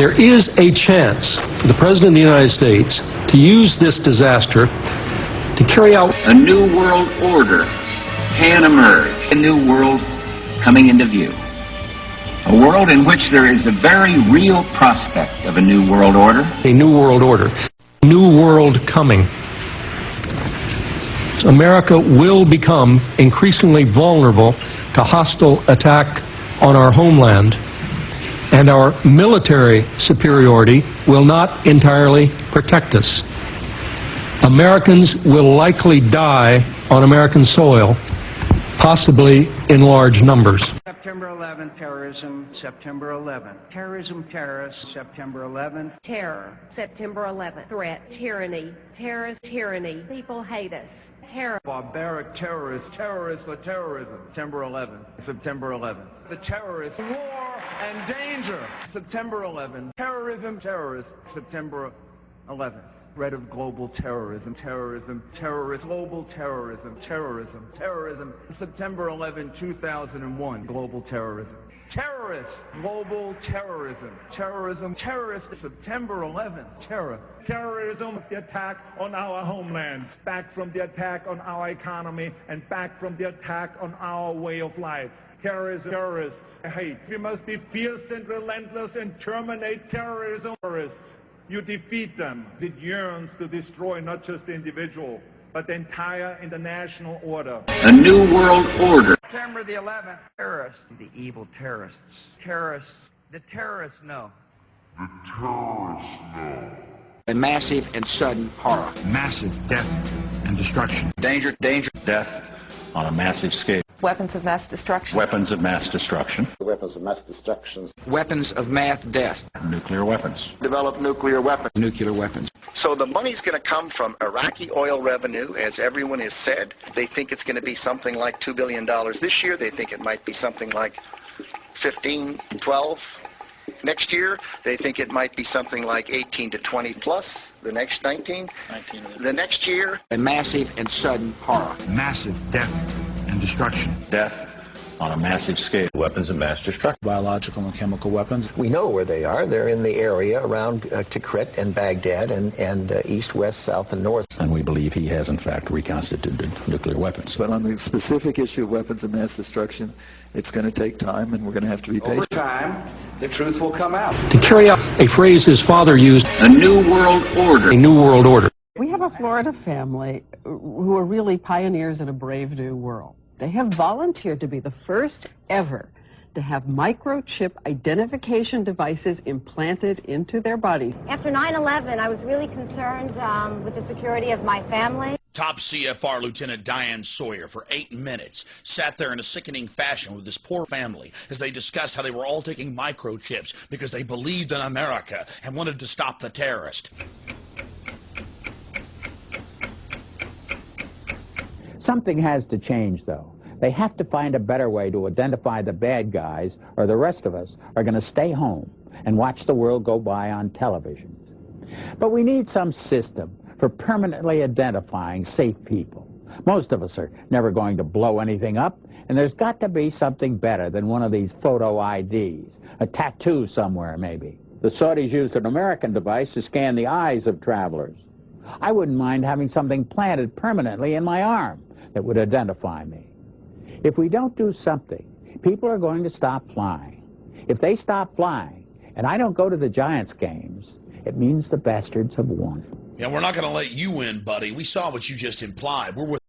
There is a chance for the President of the United States to use this disaster to carry out a new world order can emerge. A new world coming into view. A world in which there is the very real prospect of a new world order. a new world order, new world coming. America will become increasingly vulnerable to hostile attack on our homeland, and our military superiority will not entirely protect us. Americans will likely die on American soil, possibly in large numbers. September 11th, terrorism, September 11th. Terrorism, terrorists, September 11th. Terror, September 11th. Threat, tyranny, terrorist, tyranny. People hate us. Terror. Barbaric terrorists, terrorists for terrorism. September 11th, September 11th. The terrorists, war and danger. September 11th. Terrorism, terrorists, September 11th. Threat of global terrorism, terrorism, terrorist, global terrorism, terrorism, terrorism. September 11, 2001, global terrorism. Terrorists, global terrorism, terrorism, terrorists, September 11th, terror. Terrorism, the attack on our homelands, back from the attack on our economy, and back from the attack on our way of life. Terrorism, terrorists, hate. We must be fierce and relentless and terminate terrorism. Terrorists. You defeat them. It yearns to destroy not just the individual, but the entire international order. A new world order. September the 11th, terrorists. The evil terrorists. Terrorists. The terrorists know. A massive and sudden horror. Massive death and destruction. Danger, danger, death on a massive scale. Weapons of mass destruction. Weapons of mass destruction. Weapons of mass destruction. Weapons of mass death. Nuclear weapons. Develop nuclear weapons. Nuclear weapons. So the money's going to come from Iraqi oil revenue, as everyone has said. They think it's going to be something like $2 billion this year. They think it might be something like 15, 12 next year. They think it might be something like 18 to 20 plus the next 19. The next year. A massive and sudden horror. Massive death and destruction. Death on a massive scale. Weapons of mass destruction. Biological and chemical weapons. We know where they are. They're in the area around Tikrit and Baghdad and east, west, south, and north. And we believe he has, in fact, reconstituted nuclear weapons. But on the specific issue of weapons of mass destruction, it's going to take time, and we're going to have to be patient. Over time, the truth will come out. To carry out a phrase his father used, a new world order. a new world order. We have a Florida family who are really pioneers in a brave new world. They have volunteered to be the first ever to have microchip identification devices implanted into their body. After 9/11, I was really concerned with the security of my family. Top CFR Lieutenant Diane Sawyer, for 8 minutes, sat there in a sickening fashion with this poor family as they discussed how they were all taking microchips because they believed in America and wanted to stop the terrorist. Something has to change, though. They have to find a better way to identify the bad guys, or the rest of us are going to stay home and watch the world go by on televisions. But we need some system for permanently identifying safe people. Most of us are never going to blow anything up, and there's got to be something better than one of these photo IDs, a tattoo somewhere maybe. The Saudis used an American device to scan the eyes of travelers. I wouldn't mind having something planted permanently in my arm that would identify me. If we don't do something, people are going to stop flying. If they stop flying, and I don't go to the Giants games, it means the bastards have won. Yeah, we're not going to let you win, buddy. We saw what you just implied. We're with